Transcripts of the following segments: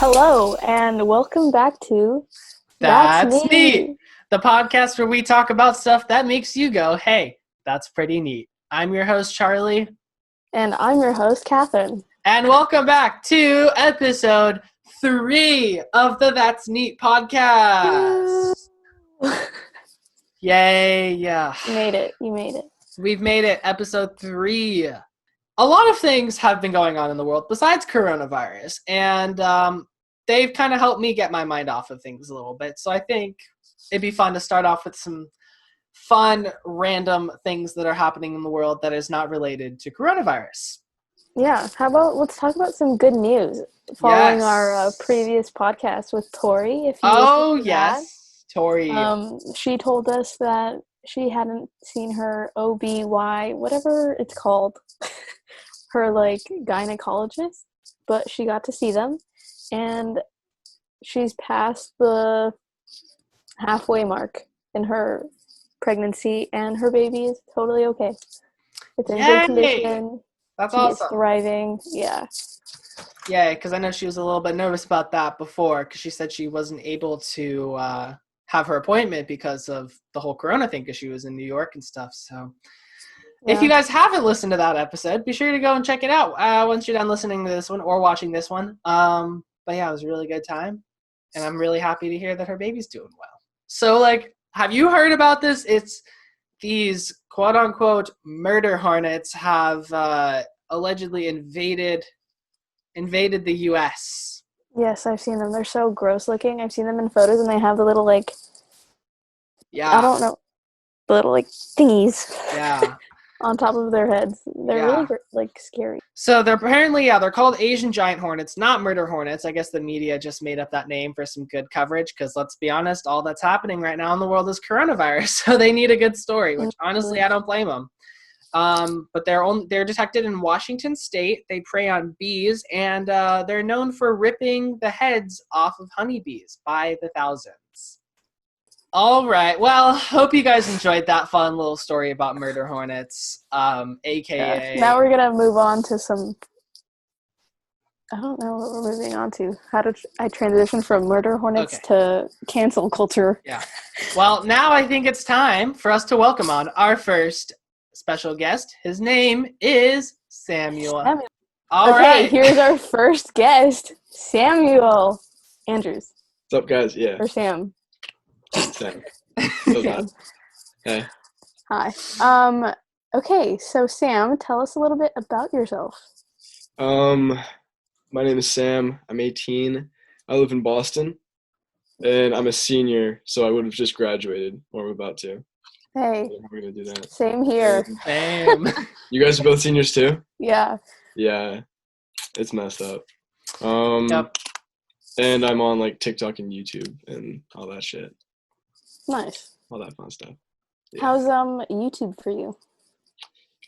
Hello, and welcome back to That's neat. The podcast where we talk about stuff that makes you go, hey, that's pretty neat. I'm your host, Charlie. And I'm your host, Catherine. And welcome back to episode 3 of the That's Neat podcast. Yay, yeah. You made it. We've made it, episode 3. A lot of things have been going on in the world besides coronavirus, and they've kind of helped me get my mind off of things a little bit. So I think it'd be fun to start off with some fun, random things that are happening in the world that is not related to coronavirus. Yeah, how about let's talk about some good news following our previous podcast with Tori. If you yes, Tori. She told us that she hadn't seen her OB-Y, whatever it's called, her gynecologist, but she got to see them, and she's past the halfway mark in her pregnancy, and her baby is totally okay. It's in good condition. That's awesome. She's thriving. Yeah. Yeah, because I know she was a little bit nervous about that before, because she said she wasn't able to have her appointment because of the whole corona thing, because she was in New York and stuff. So if you guys haven't listened to that episode, be sure to go and check it out once you're done listening to this one or watching this one. But yeah, it was a really good time, and I'm really happy to hear that her baby's doing well. So, have you heard about this? It's these quote-unquote murder hornets have allegedly invaded the U.S. Yes, I've seen them. They're so gross looking. I've seen them in photos, and they have the little, I don't know, the little, thingies. Yeah. On top of their heads. They're really, scary. So they're apparently, they're called Asian giant hornets, not murder hornets. I guess the media just made up that name for some good coverage, because let's be honest, all that's happening right now in the world is coronavirus, so they need a good story, which honestly, I don't blame them. But they're detected in Washington State. They prey on bees, and they're known for ripping the heads off of honeybees by the thousands. All right. Well, hope you guys enjoyed that fun little story about murder hornets, aka. Yeah. Now we're gonna move on to some. I don't know what we're moving on to. How did I transition from murder hornets to cancel culture? Yeah. Well, now I think it's time for us to welcome on our first special guest. His name is Samuel. All right. Here's our first guest, Samuel Andrews. What's up, guys? Yeah. Or Sam. Sam. Sam. Hey. Hi. Okay, so Sam, tell us a little bit about yourself. My name is Sam. I'm 18. I live in Boston, and I'm a senior, so I would have just graduated, or I'm about to. Hey. We're gonna do that. Same here. Same. You guys are both seniors too? Yeah. Yeah. It's messed up. Yep. And I'm on TikTok and YouTube and all that shit. Nice. All that fun stuff. Yeah. How's YouTube for you?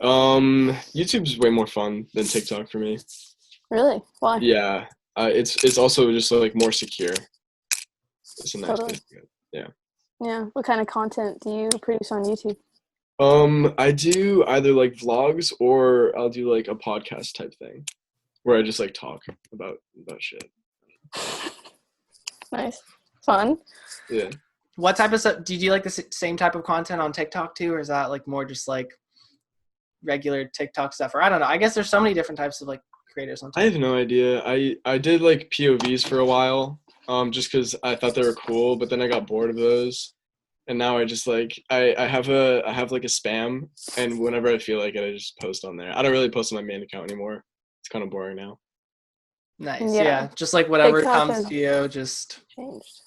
YouTube's way more fun than TikTok for me. Really? Why? Yeah. It's also just more secure. It's a nice place to go. Yeah. Yeah. What kind of content do you produce on YouTube? I do either vlogs, or I'll do a podcast type thing where I just talk about shit. Nice. Fun. Yeah. What type of stuff? Do you do the same type of content on TikTok too, or is that more just regular TikTok stuff? Or I don't know. I guess there's so many different types of creators on TikTok. I have no idea. I did POVs for a while, just because I thought they were cool, but then I got bored of those, and now I just I have a spam, and whenever I feel like it, I just post on there. I don't really post on my main account anymore. It's kind of boring now. Nice. Yeah. Just whatever TikTok comes to you, just changed.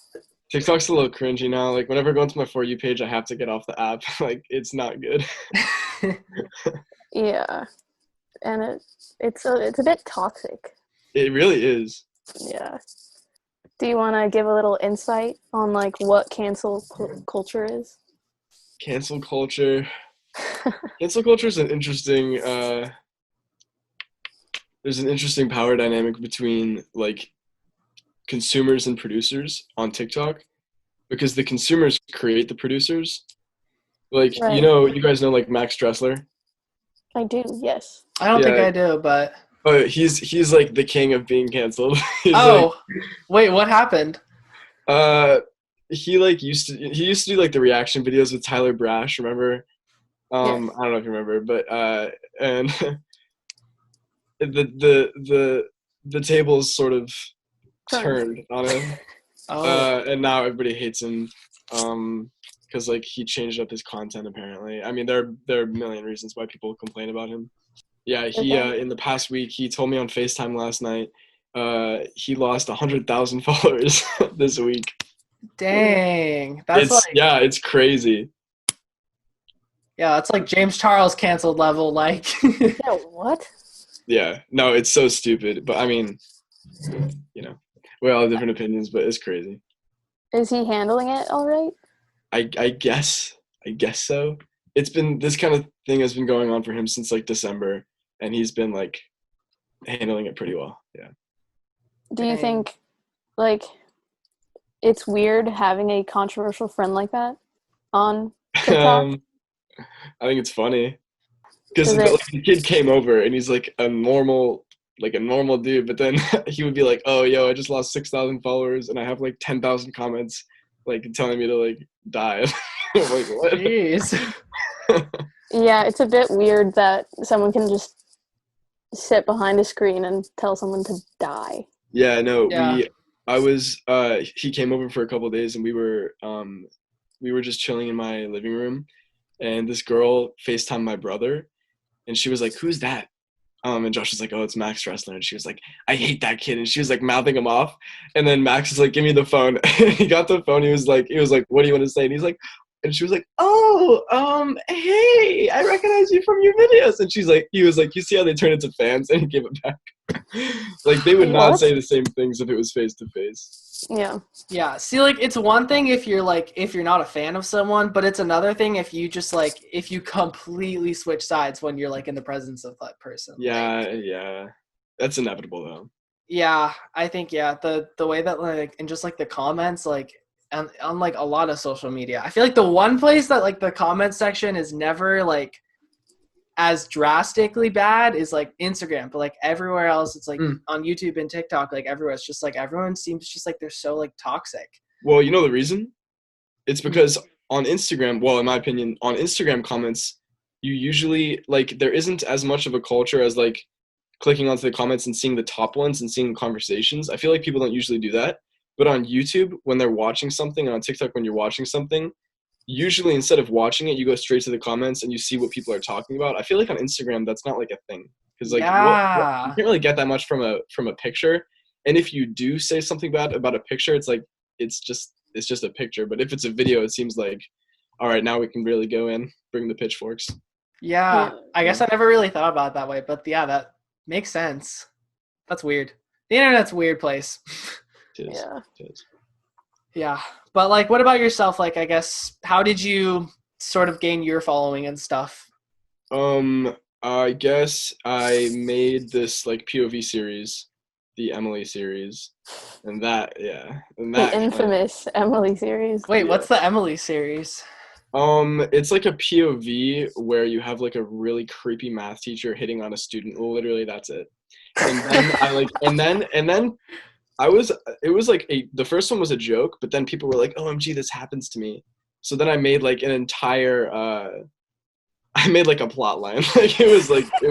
TikTok's a little cringy now. Whenever I go into my For You page, I have to get off the app. It's not good. Yeah. And it's a bit toxic. It really is. Yeah. Do you want to give a little insight on what cancel culture is? Cancel culture. Cancel culture is an interesting there's an interesting power dynamic between consumers and producers on TikTok, because the consumers create the producers. Right. You guys know Max Dressler? I do, yes. I don't think I do, but Oh, he's like the king of being canceled. He's Oh, wait, what happened? like he used to do like the reaction videos with Tyler Brash, remember? Yes. I don't know if you remember, but and the tables sort of Turned. turned on him. Oh, And now everybody hates him because like he changed up his content apparently. I mean there are a million reasons why people complain about him. Yeah, he Okay. in the past week he told me on FaceTime last night he lost 100,000 followers this week. dang. That's like, It's crazy. yeah, that's like James Charles canceled level. Like, Yeah, what? Yeah, no, it's so stupid. But I mean, you know, we all have different opinions, but it's crazy. Is he handling it all right? I guess so. It's been this kind of thing has been going on for him since like December, and he's been like handling it pretty well. Yeah. Do you dang. think, like, it's weird having a controversial friend like that on TikTok? I think it's funny because Is it? like, the kid came over and he's like a normal dude, but then he would be like, "Oh, yo, I just lost 6,000 followers and I have like 10,000 comments like telling me to like die." I'm like, what? Jeez. Yeah, it's a bit weird that someone can just sit behind a screen and tell someone to die. Yeah, no, Yeah. he came over for a couple of days and we were just chilling in my living room and this girl FaceTimed my brother and she was like, "Who's that?" And Josh was like, "Oh, it's Max Wrestler." And she was like, "I hate that kid." And she was like mouthing him off. And then Max was like, "Give me the phone." He got the phone. He was like, "What do you want to say?" And he's like, and she was like, "Oh, hey, I recognize you from your videos." And he was like, "You see how they turn into fans?" And he gave it back. Like they would not What? say the same things if it was face to face. Yeah. Yeah. See, like, it's one thing if you're not a fan of someone, but it's another thing if you just like, if you completely switch sides when you're like in the presence of that person. Like, Yeah. That's inevitable though. yeah, I think, yeah, the way that like, and just like the comments, like, on like a lot of social media, I feel like the one place that like the comment section is never like as drastically bad is like Instagram, but like everywhere else, it's like Mm. on YouTube and TikTok, like everywhere, it's just like everyone seems just like they're so like toxic. Well, you know the reason? It's because on Instagram, well, in my opinion, on Instagram comments, you usually like there isn't as much of a culture as like clicking onto the comments and seeing the top ones and seeing conversations. I feel like people don't usually do that. But on YouTube, when they're watching something, and on TikTok, when you're watching something, usually instead of watching it, you go straight to the comments and you see what people are talking about. I feel like on Instagram, that's not like a thing because like you Yeah. can't really get that much from a picture. And if you do say something bad about a picture, it's like it's just a picture. But if it's a video, it seems like all right, now we can really go in, bring the pitchforks. Yeah. Yeah. I guess I never really thought about it that way, but yeah, that makes sense. That's weird. The internet's a weird place. It is. Yeah. It is. Yeah. But like, what about yourself? Like, I guess, how did you sort of gain your following and stuff? I guess I made this like POV series, the Emily series, and The that kind of infamous Emily series. Wait, yeah. what's the Emily series? It's like a POV where you have like a really creepy math teacher hitting on a student. Well, literally, that's it. And then I like, and then I was, it was like the first one was a joke, but then people were like, "OMG, this happens to me." So then I made like an entire, I made like a plot line. Like it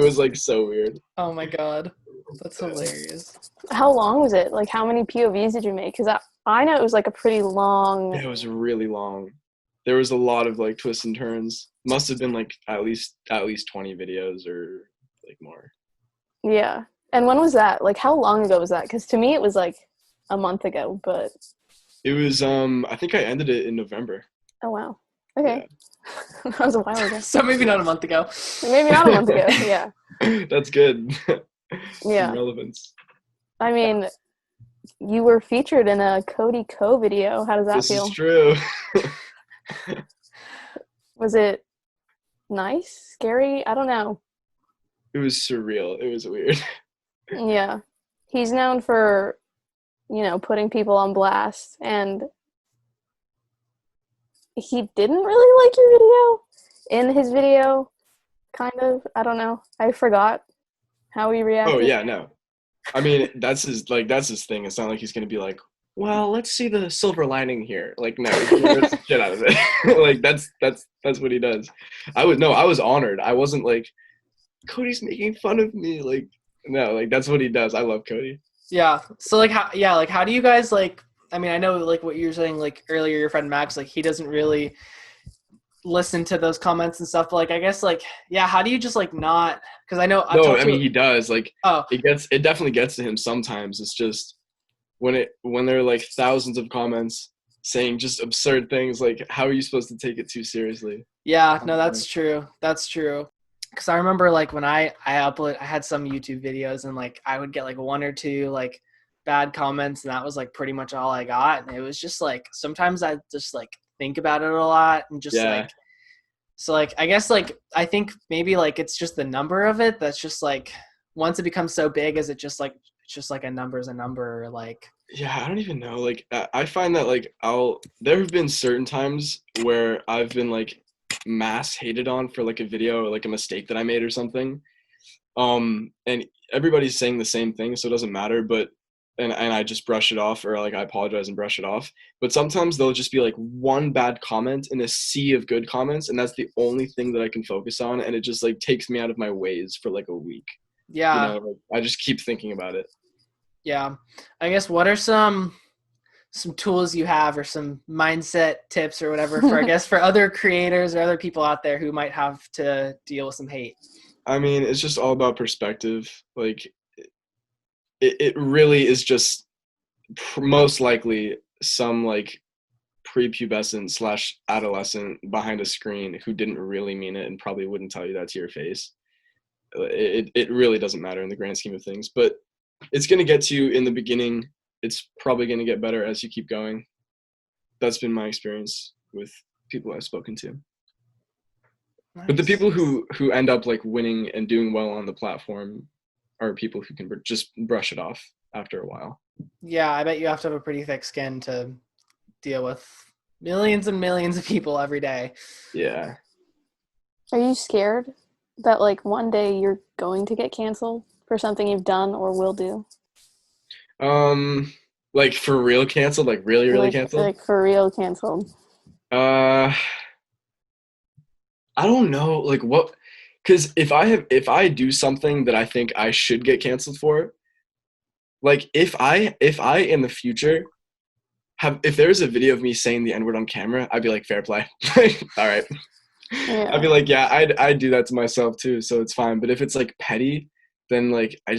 was like so weird. Oh my god. That's hilarious. How long was it? Like, how many POVs did you make? Because I know it was like a pretty long. It was really long. There was a lot of like twists and turns. Must have been like at least 20 videos or like more. Yeah. And when was that? Like, how long ago was that? Because to me, it was like a month ago, but It was I think I ended it in November. oh, wow. Okay. That was a while ago. So maybe not a month ago. Maybe not a month ago. Yeah. That's good. Yeah. Some relevance. I mean, you were featured in a Cody Co video. How does that This feel? is true. Was it nice? Scary? I don't know. It was surreal. It was weird. Yeah. He's known for, putting people on blast, and he didn't really like your video in his video, kind of. I don't know. I forgot. how he reacted? Oh yeah, no. I mean, that's his thing. It's not like he's gonna be like, well, let's see the silver lining here. Like, no, he's gonna rip the shit out of it. Like that's what he does. I was honored. I wasn't like, Cody's making fun of me. Like, no, like that's what he does. I love Cody. Yeah. So like how do you guys like, I mean, I know like what you were saying like earlier, your friend Max, like he doesn't really listen to those comments and stuff, but like I guess like, yeah, how do you just like not, because I know No, I mean he does. Like oh it definitely gets to him sometimes. It's just when there are like thousands of comments saying just absurd things, like how are you supposed to take it too seriously? yeah, no, that's true. That's true. Because I remember like when I had some YouTube videos and like I would get like one or two like bad comments and that was like pretty much all I got. And it was just like sometimes I just like think about it a lot and just Yeah. like, so like I guess like I think maybe like it's just the number of it that's just like once it becomes so big, is it just like it's just like a number's a number, like Yeah, I don't even know. Like, I find that like there have been certain times where I've been like mass hated on for like a video or like a mistake that I made or something. And everybody's saying the same thing, so it doesn't matter. But and I just brush it off, or like I apologize and brush it off. But sometimes there'll just be like one bad comment in a sea of good comments, and that's the only thing that I can focus on, and it just like takes me out of my ways for like a week. yeah. Like, I just keep thinking about it. Yeah. I guess what are some tools you have or some mindset tips or whatever for I guess for other creators or other people out there who might have to deal with some hate? I mean, it's just all about perspective. Like, it really is just most likely some like prepubescent / adolescent behind a screen who didn't really mean it and probably wouldn't tell you that to your face. It really doesn't matter in the grand scheme of things, but it's going to get to you in the beginning. It's probably going to get better as you keep going. That's been my experience with people I've spoken to. Nice. But the people who end up like winning and doing well on the platform are people who can just brush it off after a while. Yeah, I bet you have to have a pretty thick skin to deal with millions and millions of people every day. Yeah. Are you scared that like one day you're going to get canceled for something you've done or will do? Like for real canceled, like really canceled? Like for real canceled. I don't know, like what, because if I do something that I think I should get canceled for, like if I in the future if there's a video of me saying the N-word on camera, I'd be like, fair play. All right. Yeah. I'd be like, yeah, I'd do that to myself too, so it's fine. But if it's like petty, then like I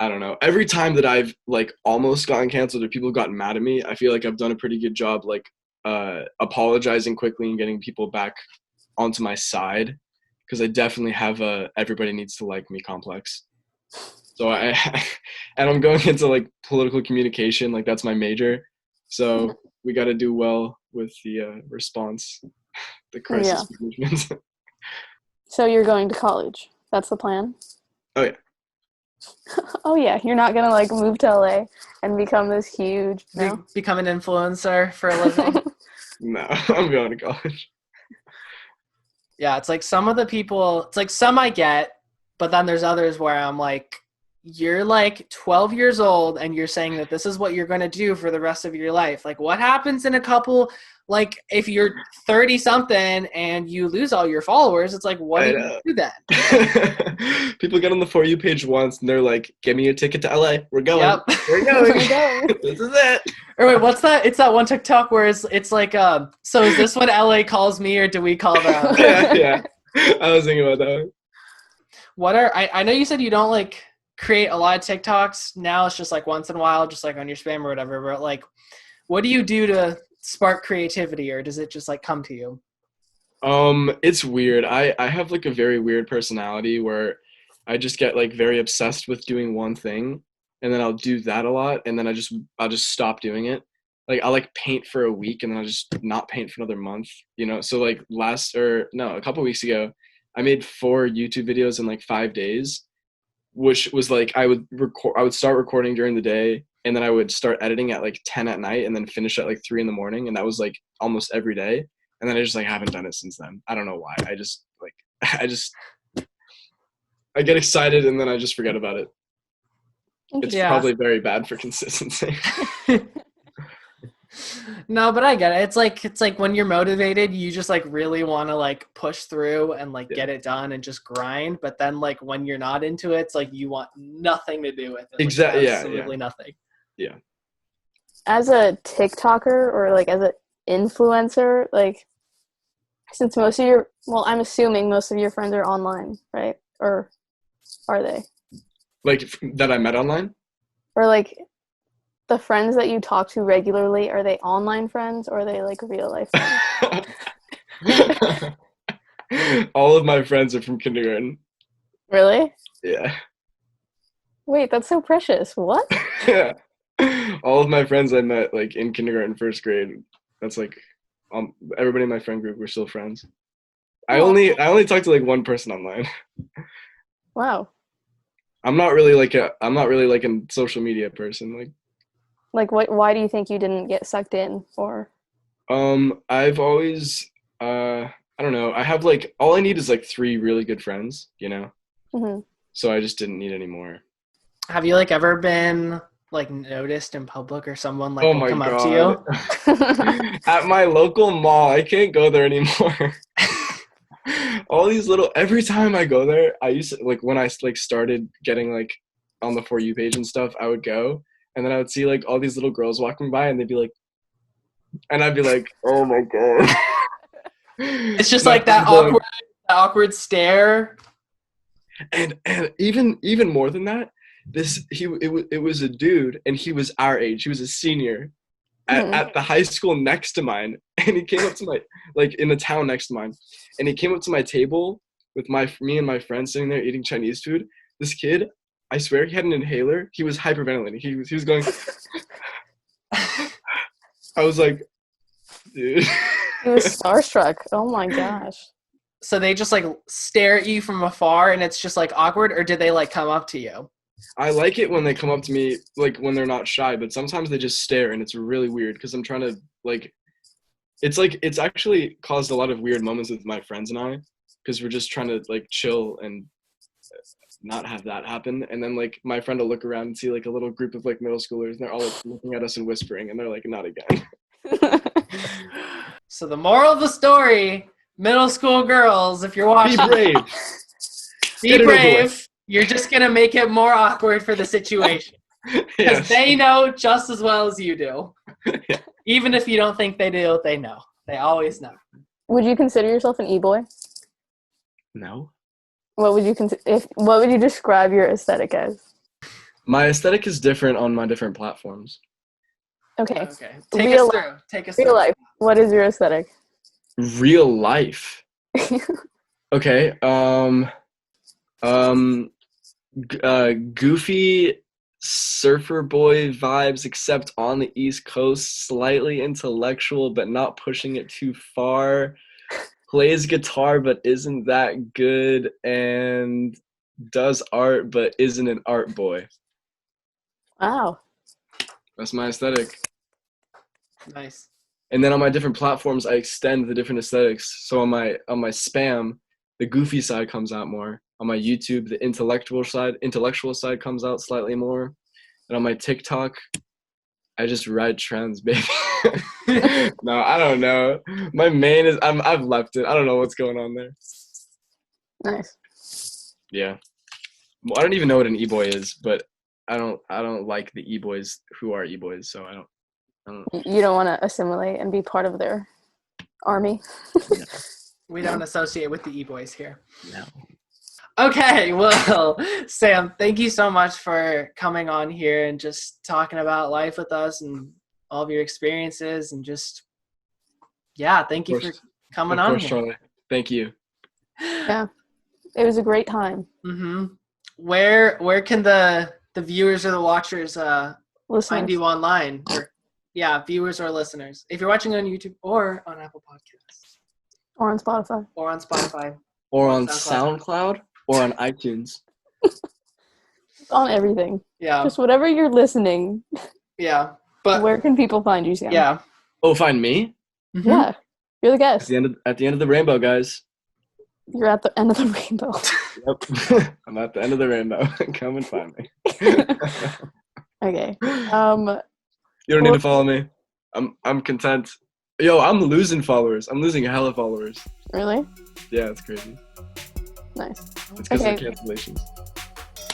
don't know. Every time that I've like almost gotten canceled or people have gotten mad at me, I feel like I've done a pretty good job like apologizing quickly and getting people back onto my side, because I definitely have a everybody needs to like me complex. So and I'm going into like political communication, like that's my major. So we got to do well with the response, the crisis management. So you're going to college. That's the plan? Oh yeah. Oh yeah, you're not gonna like move to LA and become this huge Become an influencer for a living. No, I'm going to college. Yeah, it's like some of the people, it's like some I get, but then there's others where I'm like, you're like 12 years old and you're saying that this is what you're going to do for the rest of your life. Like what happens in a couple, like if you're 30 something and you lose all your followers, it's like, what do you do then? People get on the For You page once and they're like, give me a ticket to LA. We're going. Yep. We're going. This is it. Or wait, what's that? It's that one TikTok where it's like, so is this what LA calls me or do we call them? Yeah. I was thinking about that one. I know you said you don't like create a lot of TikToks. Now it's just like once in a while, just like on your spam or whatever, but like, what do you do to spark creativity, or does it just like come to you? It's weird. I have like a very weird personality where I just get like very obsessed with doing one thing, and then I'll do that a lot, and then I'll just stop doing it. Like I'll like paint for a week and then I'll just not paint for another month, you know? So like a couple weeks ago, I made 4 YouTube videos in like 5 days, which was like I would start recording during the day, and then I would start editing at like 10 at night and then finish at like 3 in the morning, and that was like almost every day. And then I just like haven't done it since then. I don't know why. I just I get excited and then I just forget about it. It's Yeah. probably very bad for consistency. No, but I get it. It's like when you're motivated, you just like really want to like push through and like get it done and just grind. But then like when you're not into it, it's like you want nothing to do with it. Like, Exactly. absolutely nothing. Yeah. As a TikToker or like as an influencer, like since most of your, well, I'm assuming most of your friends are online, right? Or are they? Like that I met online? Or like the friends that you talk to regularly, are they online friends or are they like real life friends? All of my friends are from kindergarten. Really? Yeah. Wait, that's so precious. What? Yeah. All of my friends I met like in kindergarten, first grade. That's like everybody in my friend group, we're still friends. I only talk to like one person online. Wow. I'm not really like a social media person. Like why do you think you didn't get sucked in? Or I've always I don't know. I have like all I need is like 3 really good friends, you know. mm-hmm. So I just didn't need any more. Have you like ever been like noticed in public or someone like Oh will my come up God. to you? At my local mall, I can't go there anymore. All these every time I go there, I used to like when I like started getting like on the For You page and stuff, I would go and then I would see like all these little girls walking by and they'd be like, and I'd be like, oh my God. It's just like that awkward stare. And even more than that, it was a dude and he was our age. He was a senior at the high school next to mine, and he came up to my like in the town next to mine, and he came up to my table with me and my friend sitting there eating Chinese food. This kid, I swear, he had an inhaler. He was hyperventilating. He was going. I was like, dude. He was starstruck. Oh my gosh. So they just like stare at you from afar and it's just like awkward, or did they like come up to you? I like it when they come up to me, like when they're not shy, but sometimes they just stare and it's really weird because I'm trying to like, it's actually caused a lot of weird moments with my friends and I because we're just trying to like chill and not have that happen. And then like my friend will look around and see like a little group of like middle schoolers and they're all like looking at us and whispering and they're like, not again. So the moral of the story, middle school girls, if you're watching, Be brave. be brave. You're just going to make it more awkward for the situation. Because they know just as well as you do. Yeah. Even if you don't think they do, they know. They always know. Would you consider yourself an e-boy? No. What would you describe your aesthetic as? My aesthetic is different on my different platforms. Okay. Take us through. Real life. What is your aesthetic? Real life. Okay. Goofy surfer boy vibes, except on the East Coast. Slightly intellectual, but not pushing it too far. Plays guitar, but isn't that good. And does art, but isn't an art boy. Wow. That's my aesthetic. Nice. And then on my different platforms, I extend the different aesthetics. So on my spam, the goofy side comes out more. On my YouTube, the intellectual side comes out slightly more. And on my TikTok, I just ride trends, baby. No, I don't know. My main is I've left it. I don't know what's going on there. Nice. Yeah. Well, I don't even know what an e-boy is, but I don't like the e-boys who are e-boys, so I don't. You don't want to assimilate and be part of their army. No. We don't associate with the e-boys here. No. Okay, well, Sam, thank you so much for coming on here and just talking about life with us and all of your experiences and just, yeah, thank you for coming on here. Charlie. Thank you. Yeah, it was a great time. Mm-hmm. Where can the viewers or the watchers find you online? Or, yeah, viewers or listeners. If you're watching on YouTube or on Apple Podcasts. Or on Spotify. Or on Spotify. Or on SoundCloud. Or on iTunes. On everything. Yeah. Just whatever you're listening. Yeah. But where can people find you, Sam? Yeah. Oh, find me? Mm-hmm. Yeah. You're the guest. At the end of the rainbow, guys. You're at the end of the rainbow. Yep. I'm at the end of the rainbow. Come and find me. Okay. You don't need to follow me. I'm content. Yo, I'm losing followers. I'm losing hella followers. Really? Yeah, it's crazy. Nice. It's because Okay. of cancellations.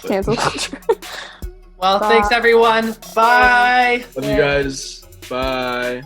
But- Cancel culture. Well, Bye. thanks everyone. Bye. Love you guys. Bye.